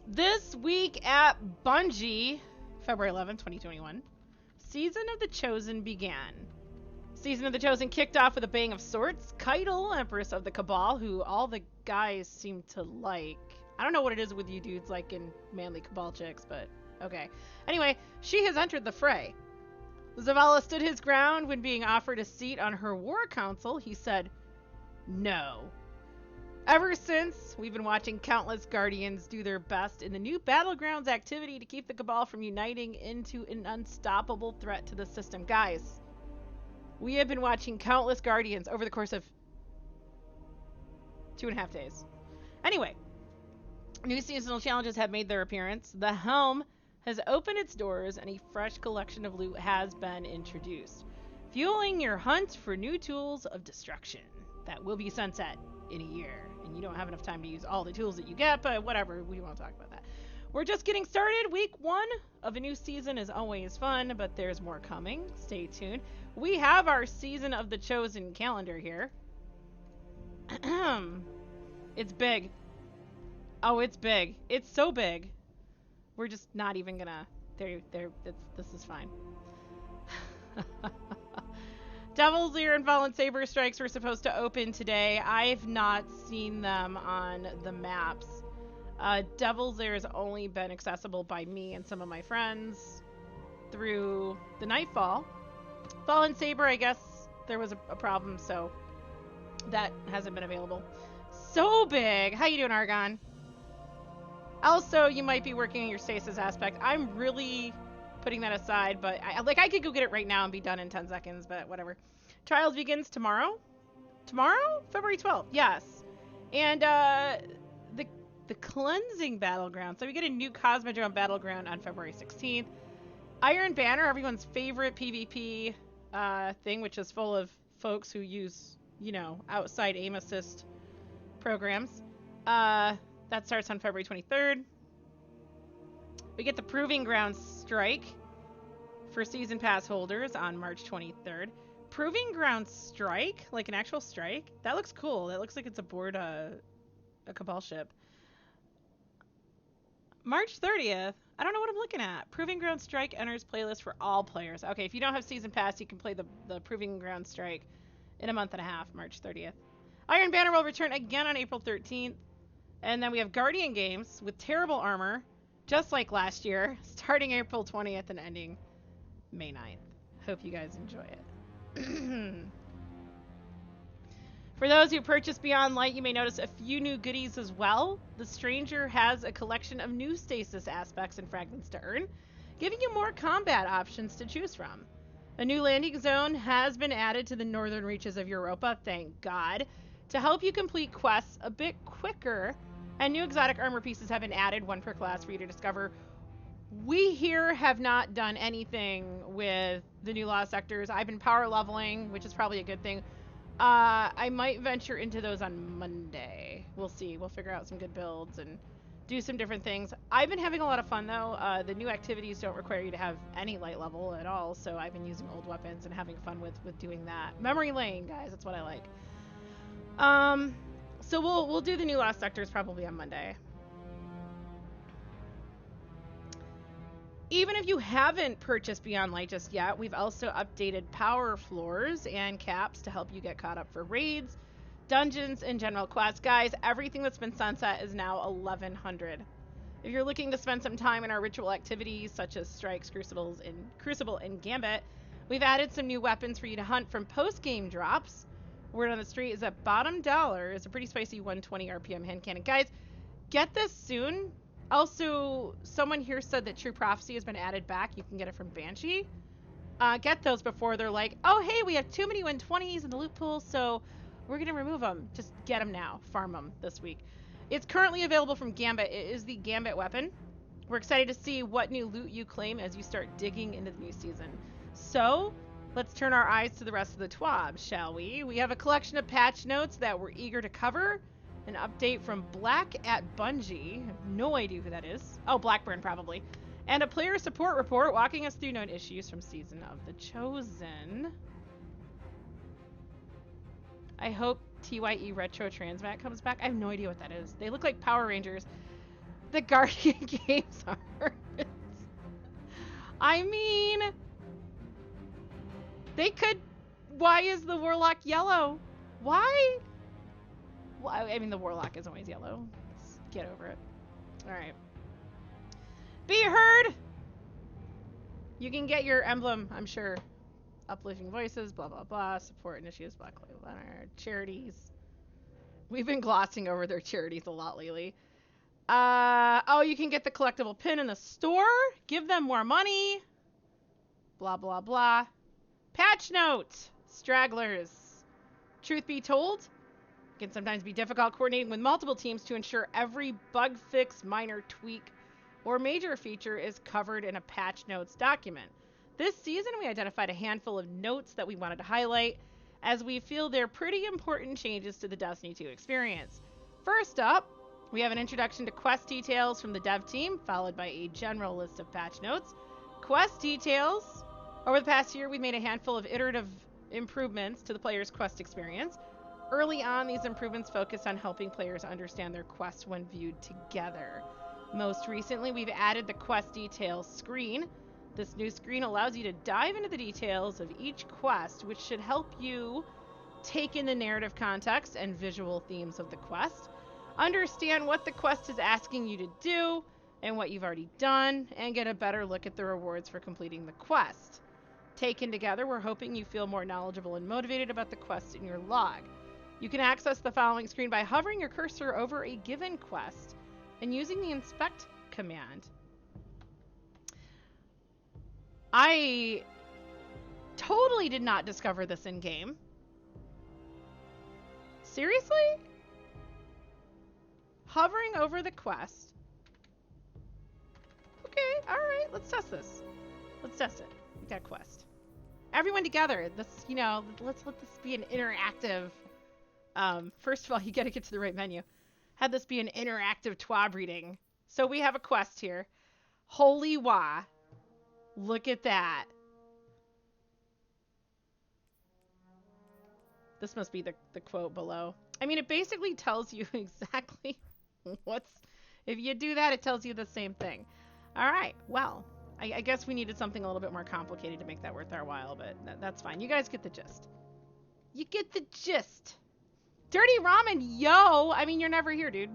This week at Bungie, February 11th, 2021, Season of the Chosen began. Season of the Chosen kicked off with a bang of sorts. Keitel, Empress of the Cabal, who all the guys seem to like. I don't know what it is with you dudes like in manly Cabal chicks, but okay. Anyway, she has entered the fray. Zavala stood his ground when being offered a seat on her war council. He said, no. Ever since, we've been watching countless Guardians do their best in the new Battlegrounds activity to keep the Cabal from uniting into an unstoppable threat to the system. Guys, we have been watching countless Guardians over the course of 2.5 days. Anyway, new seasonal challenges have made their appearance. The Helm has opened its doors and a fresh collection of loot has been introduced, fueling your hunt for new tools of destruction that will be sunset in a year. And you don't have enough time to use all the tools that you get, but whatever, we won't talk about that. We're just getting started. Week 1 of a new season is always fun, but there's more coming. Stay tuned. We have our Season of the Chosen calendar here. It's big. Oh, it's big. It's so big. We're just not even gonna... This is fine. Devil's Ear and Fallen Saber Strikes were supposed to open today. I've not seen them on the maps. Devil's Ear has only been accessible by me and some of my friends through the Nightfall. Fallen Saber, I guess there was a problem, so that hasn't been available. So big! How you doing, Argon? Also, you might be working on your stasis aspect. I'm really putting that aside, but I could go get it right now and be done in 10 seconds, but whatever. Trials begins tomorrow. Tomorrow? February 12th. Yes. And the Cleansing Battleground. So we get a new Cosmodrome Battleground on February 16th. Iron Banner, everyone's favorite PvP thing, which is full of folks who use, you know, outside aim assist programs. That starts on February 23rd. We get the Proving Ground Strike for Season Pass holders on March 23rd. Proving Ground Strike? Like an actual strike? That looks cool. That looks like it's aboard a Cabal ship. March 30th? I don't know what I'm looking at. Proving Ground Strike enters playlist for all players. Okay, if you don't have Season Pass, you can play the Proving Ground Strike in a month and a half, March 30th. Iron Banner will return again on April 13th. And then we have Guardian games with terrible armor, just like last year, starting April 20th and ending May 9th. Hope you guys enjoy it. For those who purchased Beyond Light, you may notice a few new goodies as well. The Stranger has a collection of new stasis aspects and fragments to earn, giving you more combat options to choose from. A new landing zone has been added to the northern reaches of Europa, thank God, to help you complete quests a bit quicker. And new exotic armor pieces have been added, 1 per class, for you to discover. We here have not done anything with the new Lost Sectors. I've been power leveling, which is probably a good thing. I might venture into those on Monday. We'll see. We'll figure out some good builds and do some different things. I've been having a lot of fun, though. The new activities don't require you to have any light level at all, so I've been using old weapons and having fun with doing that. Memory lane, guys. That's what I like. So we'll do the new Lost Sectors probably on Monday. Even if you haven't purchased Beyond Light just yet, we've also updated power floors and caps to help you get caught up for raids, dungeons, and general quests. Guys, everything that's been sunset is now 1100. If you're looking to spend some time in our ritual activities such as strikes, Crucible, and Gambit, we've added some new weapons for you to hunt from post-game drops. Word on the street is that bottom dollar is a pretty spicy 120 RPM hand cannon. Guys, get this soon. Also, someone here said that True Prophecy has been added back. You can get it from Banshee. Get those before they're like, oh, hey, we have too many 120s in the loot pool, so we're going to remove them. Just get them now. Farm them this week. It's currently available from Gambit. It is the Gambit weapon. We're excited to see what new loot you claim as you start digging into the new season. So let's turn our eyes to the rest of the TWAB, shall we? We have a collection of patch notes that we're eager to cover. An update from Black at Bungie. I have no idea who that is. Oh, Blackburn, probably. And a player support report walking us through known issues from Season of the Chosen. I hope TYE Retro Transmat comes back. I have no idea what that is. They look like Power Rangers. the Guardian games are. I mean, they could. Why is the Warlock yellow? Why? Well, I mean, the Warlock is always yellow. Let's get over it. All right. Be heard. You can get your emblem, I'm sure. Uplifting voices, blah blah blah. Support initiatives, Black Lives Matter, charities. We've been glossing over their charities a lot lately. Oh, you can get the collectible pin in the store. Give them more money. Blah, blah, blah. Patch note. Stragglers. Truth be told, it can sometimes be difficult coordinating with multiple teams to ensure every bug fix, minor tweak, or major feature is covered in a patch notes document. This season, we identified a handful of notes that we wanted to highlight, as we feel they're pretty important changes to the Destiny 2 experience. First up, we have an introduction to quest details from the dev team, followed by a general list of patch notes. Quest details. Over the past year, we've made a handful of iterative improvements to the player's quest experience. Early on, these improvements focused on helping players understand their quests when viewed together. Most recently, we've added the quest details screen. This new screen allows you to dive into the details of each quest, which should help you take in the narrative context and visual themes of the quest, understand what the quest is asking you to do and what you've already done, and get a better look at the rewards for completing the quest. Taken together, we're hoping you feel more knowledgeable and motivated about the quest in your log. You can access the following screen by hovering your cursor over a given quest and using the inspect command. I totally did not discover this in game. Seriously? Hovering over the quest. Okay, alright, let's test this. Let's test it. We got a quest. Everyone together. Let's let this be an interactive. First of all, you gotta get to the right menu. Have this be an interactive TWAB reading. So we have a quest here. Holy wah. Look at that. This must be the quote below. I mean, it basically tells you exactly what's... If you do that, it tells you the same thing. All right, well, I guess we needed something a little bit more complicated to make that worth our while, but that's fine. You guys get the gist. You get the gist. Dirty Ramen, yo! I mean, you're never here, dude.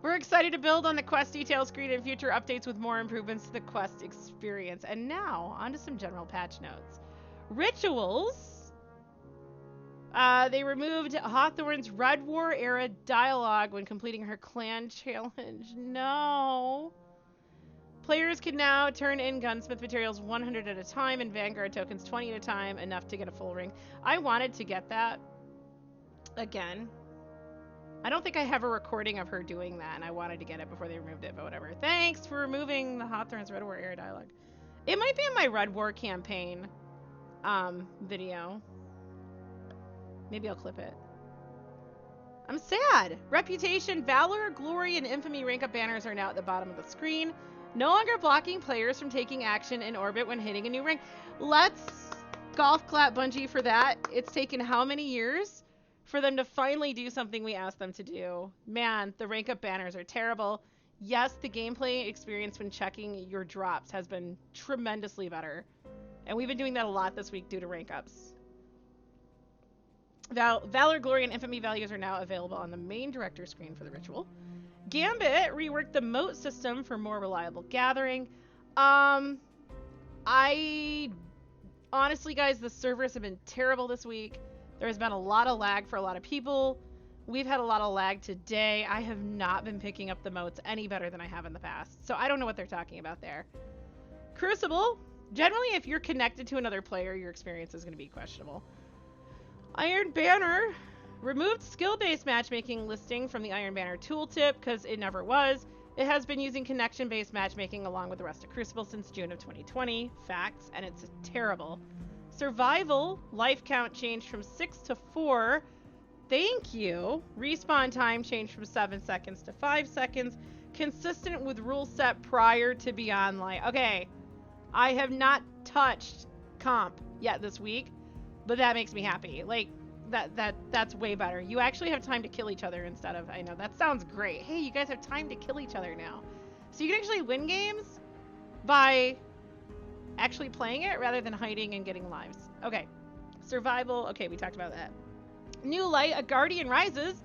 We're excited to build on the quest detail screen and future updates with more improvements to the quest experience. And now, onto some general patch notes. Rituals. They removed Hawthorne's Red War era dialogue when completing her clan challenge. No. Players can now turn in gunsmith materials 100 at a time and Vanguard tokens 20 at a time, enough to get a full ring. I wanted to get that again. I don't think I have a recording of her doing that, and I wanted to get it before they removed it, but whatever. Thanks for removing the Hawthorne's Red War era dialogue. It might be in my Red War campaign video. Maybe I'll clip it. I'm sad. Reputation, Valor, Glory, and Infamy rank up banners are now at the bottom of the screen. No longer blocking players from taking action in orbit when hitting a new rank. Let's golf clap Bungie for that. It's taken how many years for them to finally do something we asked them to do? Man, the rank up banners are terrible. Yes, the gameplay experience when checking your drops has been tremendously better. And we've been doing that a lot this week due to rank ups. Valor, Glory, and Infamy values are now available on the main director screen for the ritual. Gambit reworked the moat system for more reliable gathering. Honestly, guys, the servers have been terrible this week. There's been a lot of lag for a lot of people. We've had a lot of lag today. I have not been picking up the moats any better than I have in the past. So I don't know what they're talking about there. Crucible. Generally, if you're connected to another player, your experience is going to be questionable. Iron Banner removed skill-based matchmaking listing from the Iron Banner tooltip because it never was. It has been using connection-based matchmaking along with the rest of Crucible since June of 2020. Facts, and it's terrible. Survival life count changed from 6 to 4. Thank you. Respawn time changed from 7 seconds to 5 seconds. Consistent with rule set prior to Beyond Light. Okay, I have not touched comp yet this week, but that makes me happy. Like, That's way better. You actually have time to kill each other instead of, I know, that sounds great. Hey, you guys have time to kill each other now. So you can actually win games by actually playing it rather than hiding and getting lives. Okay. Survival. Okay, we talked about that. New light, a Guardian rises.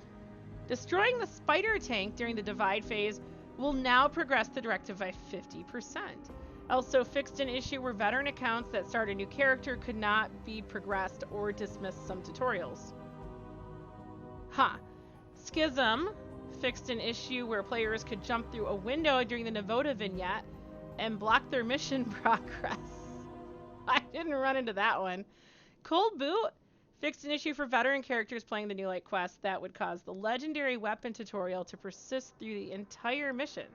Destroying the spider tank during the divide phase will now progress the directive by 50%. Also fixed an issue where veteran accounts that start a new character could not be progressed or dismissed some tutorials. Schism fixed an issue where players could jump through a window during the Navoda vignette and block their mission progress. I didn't run into that one. Cold Boot fixed an issue for veteran characters playing the New Light quest that would cause the legendary weapon tutorial to persist through the entire mission.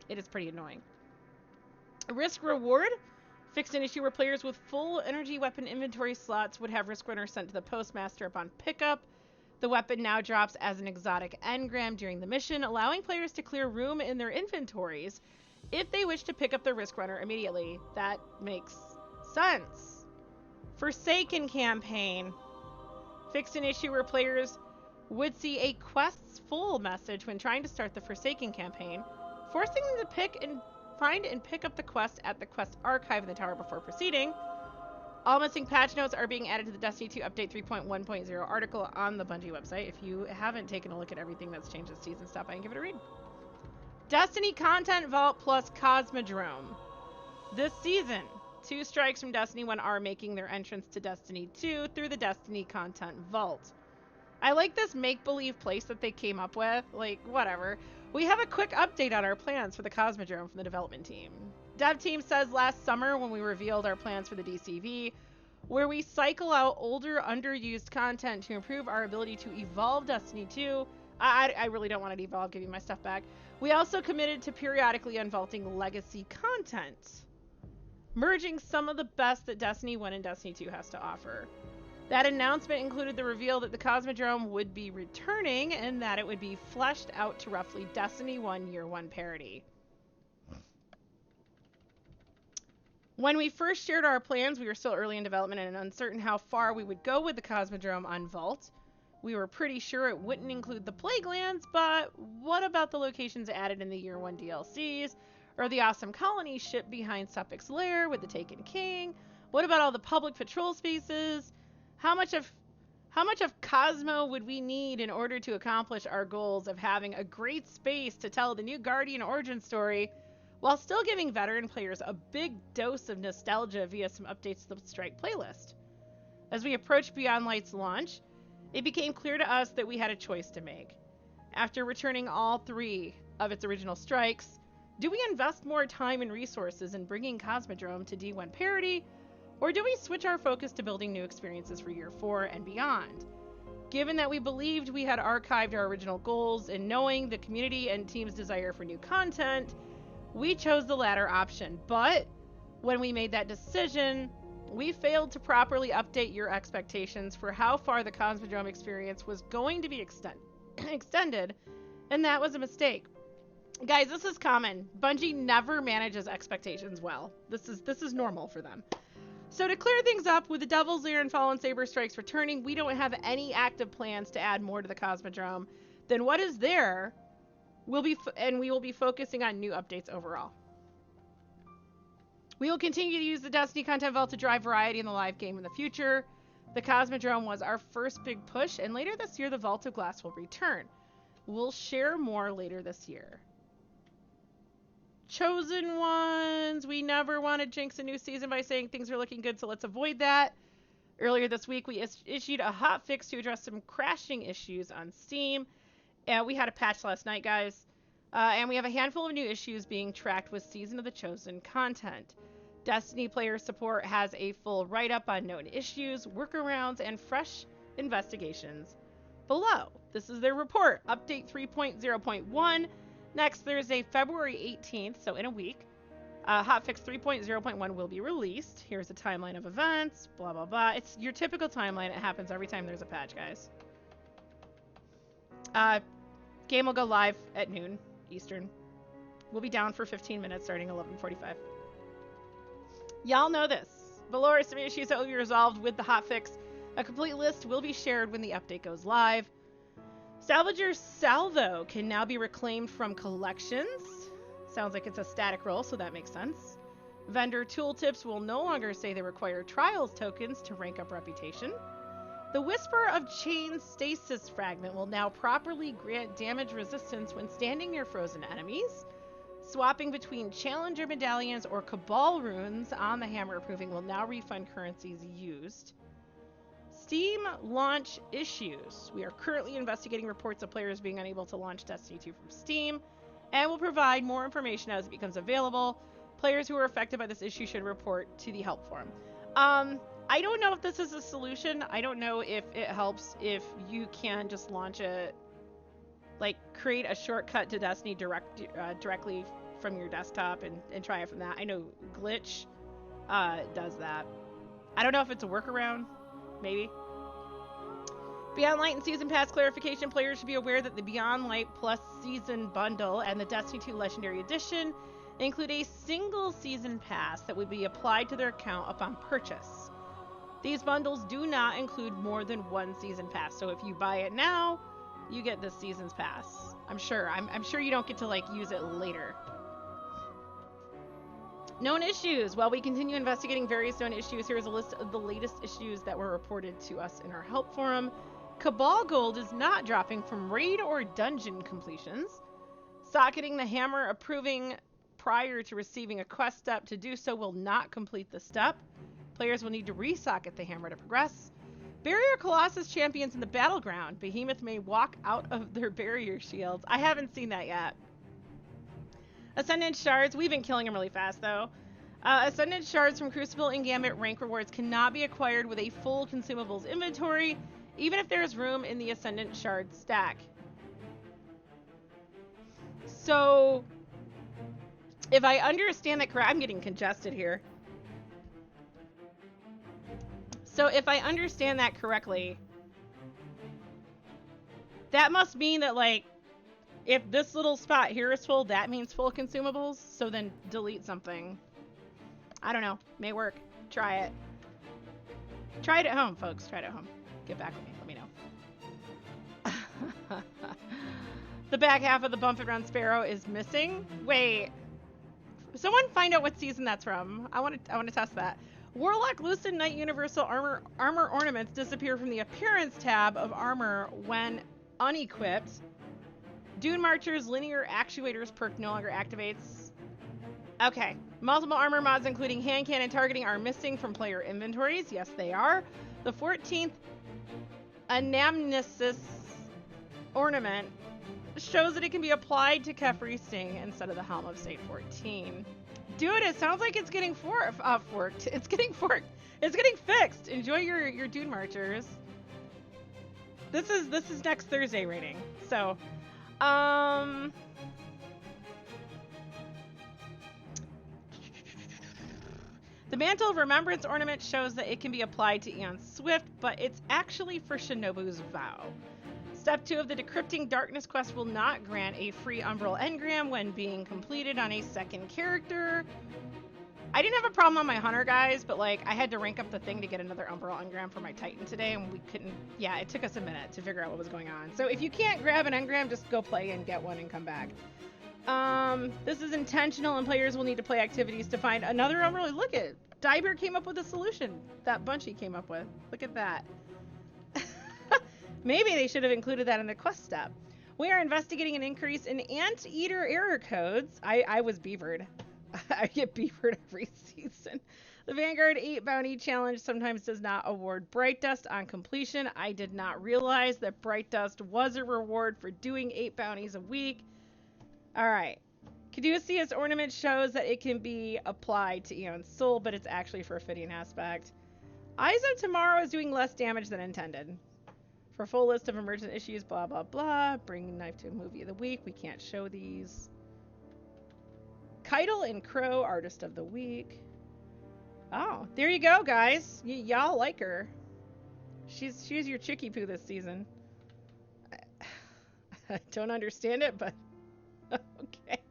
It is pretty annoying. Risk Reward fixed an issue where players with full energy weapon inventory slots would have Risk Runner sent to the Postmaster upon pickup. The weapon now drops as an exotic engram during the mission, allowing players to clear room in their inventories if they wish to pick up the Risk Runner immediately. That makes sense. Forsaken campaign fixed an issue where players would see a quests full message when trying to start the Forsaken campaign, forcing them to find and pick up the quest at the quest archive in the tower before proceeding. All missing patch notes are being added to the Destiny 2 Update 3.1.0 article on the Bungie website. If you haven't taken a look at everything that's changed this season, stop by and give it a read. Destiny Content Vault plus Cosmodrome. This season, 2 strikes from Destiny 1 are making their entrance to Destiny 2 through the Destiny Content Vault. I like this make-believe place that they came up with. Like, whatever. We have a quick update on our plans for the Cosmodrome from the development team. Dev team says last summer when we revealed our plans for the DCV, where we cycle out older, underused content to improve our ability to evolve Destiny 2. I really don't want to evolve, give you my stuff back. We also committed to periodically unvaulting legacy content, merging some of the best that Destiny 1 and Destiny 2 has to offer. That announcement included the reveal that the Cosmodrome would be returning and that it would be fleshed out to roughly Destiny 1 Year 1 parity. When we first shared our plans, we were still early in development and uncertain how far we would go with the Cosmodrome on Vault. We were pretty sure it wouldn't include the Plague Lands, but what about the locations added in the Year 1 DLCs? Or the awesome colony ship behind Suffix Lair with the Taken King? What about all the public patrol spaces? How much of Cosmo would we need in order to accomplish our goals of having a great space to tell the new Guardian origin story while still giving veteran players a big dose of nostalgia via some updates to the Strike playlist? As we approached Beyond Light's launch, it became clear to us that we had a choice to make. After returning all 3 of its original strikes, do we invest more time and resources in bringing Cosmodrome to D1 parity, or do we switch our focus to building new experiences for Year 4 and beyond? Given that we believed we had archived our original goals and knowing the community and team's desire for new content, we chose the latter option. But when we made that decision, we failed to properly update your expectations for how far the Cosmodrome experience was going to be extended, and that was a mistake. Guys, this is common. Bungie never manages expectations well. This is normal for them. So to clear things up, with the Devil's Lair and Fallen Saber Strikes returning, we don't have any active plans to add more to the Cosmodrome than what is there. We will be focusing on new updates overall. We will continue to use the Destiny Content Vault to drive variety in the live game in the future. The Cosmodrome was our first big push, and later this year the Vault of Glass will return. We'll share more later this year. Chosen Ones, we never want to jinx a new season by saying things are looking good, so let's avoid that. Earlier this week, we issued a hot fix to address some crashing issues on Steam. We had a patch last night, guys. And we have a handful of new issues being tracked with Season of the Chosen content. Destiny player support has a full write-up on known issues, workarounds, and fresh investigations below. This is their report, Update 3.0.1. Next Thursday, February 18th, so in a week, Hotfix 3.0.1 will be released. Here's a timeline of events, blah, blah, blah. It's your typical timeline. It happens every time there's a patch, guys. Game will go live at noon Eastern. We'll be down for 15 minutes starting 11:45. Y'all know this. Valor, some issues that will be resolved with the hotfix A complete list will be shared when the update goes live. Salvager Salvo can now be reclaimed from collections. Sounds like it's a static roll, so that makes sense. Vendor tooltips will no longer say they require trials tokens to rank up reputation. The Whisper of Chain Stasis Fragment will now properly grant damage resistance when standing near frozen enemies. Swapping between Challenger medallions or Cabal runes on the hammer approving will now refund currencies used. Steam launch issues. We are currently investigating reports of players being unable to launch Destiny 2 from Steam, and will provide more information as it becomes available. Players who are affected by this issue should report to the help forum. I don't know if this is a solution. I don't know if it helps if you can just launch it, like create a shortcut to Destiny directly from your desktop and try it from that. I know Glitch does that. I don't know if it's a workaround. Maybe. Beyond Light and Season Pass clarification. Players should be aware that the Beyond Light Plus Season Bundle and the Destiny 2 Legendary Edition include a single Season Pass that would be applied to their account upon purchase. These bundles do not include more than one Season Pass, so if you buy it now, you get this Season's Pass. I'm sure you don't get to like use it later. Known issues. While we continue investigating various known issues, here's a list of the latest issues that were reported to us in our help forum. Cabal Gold is not dropping from raid or dungeon completions. Socketing the hammer approving prior to receiving a quest step to do so will not complete the step. Players will need to resocket the hammer to progress. Barrier Colossus champions in the Battleground. Behemoth may walk out of their barrier shields. I haven't seen that yet. Ascendant Shards. We've been killing them really fast, though. Ascendant Shards from Crucible and Gambit rank rewards cannot be acquired with a full consumables inventory, even if there is room in the Ascendant Shard stack. So, if I understand that correctly, I'm getting congested here. So if I understand that correctly, that must mean that, like, if this little spot here is full, that means full consumables. So then delete something. I don't know. May work. Try it. Try it at home, folks. Try it at home. Get back with me. Let me know. The back half of the Bump and Run Sparrow is missing. Wait. Someone find out what season that's from. I want to test that. Warlock Lucid Knight Universal Armor ornaments disappear from the Appearance tab of armor when unequipped. Dunemarchers Linear Actuators perk no longer activates. Okay. Multiple armor mods including hand cannon targeting are missing from player inventories. Yes, they are. The 14th Anamnesis ornament shows that it can be applied to Kefri Sting instead of the Helm of State 14. Dude, it sounds like it's getting forked. It's getting forked. It's getting fixed. Enjoy your Dunemarchers. This is next Thursday rating. So, the Mantle of Remembrance ornament shows that it can be applied to Eon Swift, but it's actually for Shinobu's Vow. Step 2 of the Decrypting Darkness quest will not grant a free Umbral engram when being completed on a second character. I didn't have a problem on my Hunter, guys, but like I had to rank up the thing to get another Umbral engram for my Titan today, and we couldn't. Yeah, it took us a minute to figure out what was going on. So if you can't grab an engram, just go play and get one and come back. This is intentional, and players will need to play activities to find another Umbral. Look at Diber came up with a solution that Bungie came up with. Look at that. Maybe they should have included that in the quest step. We are investigating an increase in Anteater error codes. I was beavered. I get beavered every season. The Vanguard 8 bounty challenge sometimes does not award Bright Dust on completion. I did not realize that Bright Dust was a reward for doing 8 bounties a week. Alright. Caduceus ornament shows that it can be applied to Eon's Soul, but it's actually for a fitting aspect. Eyes of Tomorrow is doing less damage than intended. For a full list of emergent issues, blah, blah, blah. Bringing Knife to Movie of the Week. We can't show these. Keitel and Crow, Artist of the Week. Oh, there you go, guys. Y'all like her. She's your chickie poo this season. I don't understand it, but okay.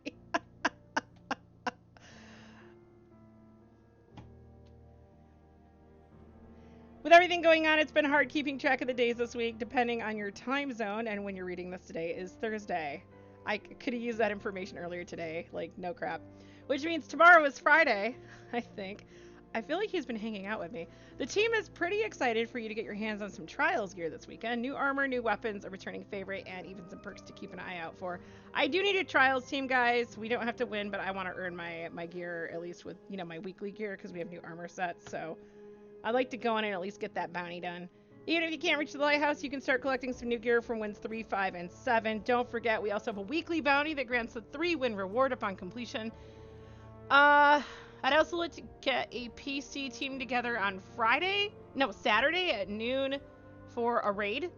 With everything everything going on. It's been hard keeping track of the days this week, depending on your time zone. And when you're reading this today is Thursday. I could have used that information earlier today, like no crap. Which means tomorrow is Friday, I think. I feel like he's been hanging out with me. The team is pretty excited for you to get your hands on some Trials gear this weekend. New armor, new weapons, a returning favorite, and even some perks to keep an eye out for. I do need a Trials team, guys. We don't have to win, but I want to earn my gear, at least with, my weekly gear, because we have new armor sets, so I'd like to go in and at least get that bounty done. Even if you can't reach the lighthouse, you can start collecting some new gear from wins 3, 5, and 7. Don't forget, we also have a weekly bounty that grants a 3-win reward upon completion. I'd also like to get a PC team together on Saturday at noon for a raid.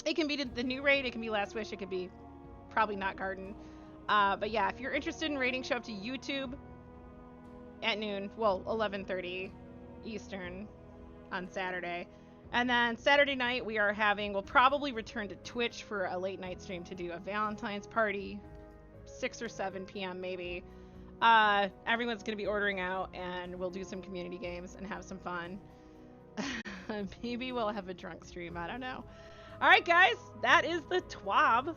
It can be the new raid, it can be Last Wish, it could be probably not Garden. But yeah, if you're interested in raiding, show up to YouTube at noon, 11:30 Eastern on Saturday. And then Saturday night we'll probably return to Twitch for a late night stream to do a Valentine's party, 6 or 7 p.m. maybe. Everyone's going to be ordering out, and we'll do some community games and have some fun. Maybe we'll have a drunk stream, I don't know. Alright guys, that is the TWAB.